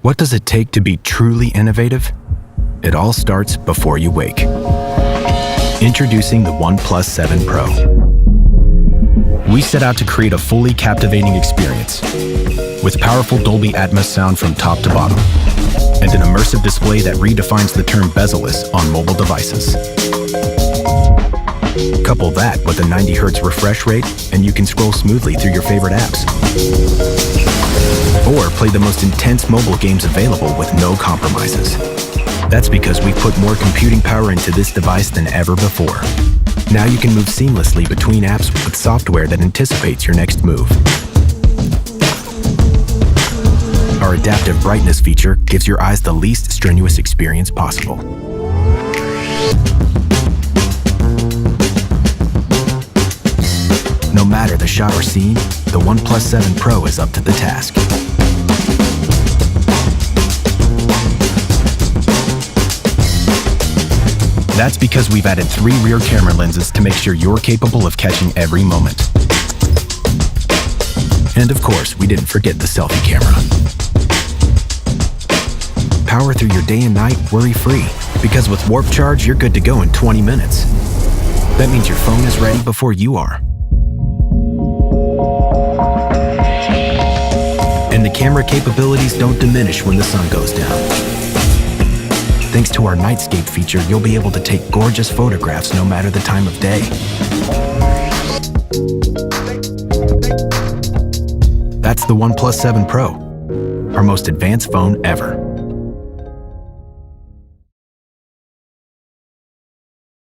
What does it take to be truly innovative? It all starts before you wake. Introducing the OnePlus 7 Pro. We set out to create a fully captivating experience with powerful Dolby Atmos sound from top to bottom and an immersive display that redefines the term bezel-less on mobile devices. Couple that with a 90 Hz refresh rate and you can scroll smoothly through your favorite apps. Or play the most intense mobile games available with no compromises. That's because we put more computing power into this device than ever before. Now you can move seamlessly between apps with software that anticipates your next move. Our adaptive brightness feature gives your eyes the least strenuous experience possible. No matter the shot or scene, the OnePlus 7 Pro is up to the task. That's because we've added 3 rear camera lenses to make sure you're capable of catching every moment. And of course, we didn't forget the selfie camera. Power through your day and night worry-free, because with Warp Charge, you're good to go in 20 minutes. That means your phone is ready before you are. And the camera capabilities don't diminish when the sun goes down. Thanks to our Nightscape feature, you'll be able to take gorgeous photographs no matter the time of day. That's the OnePlus 7 Pro, our most advanced phone ever.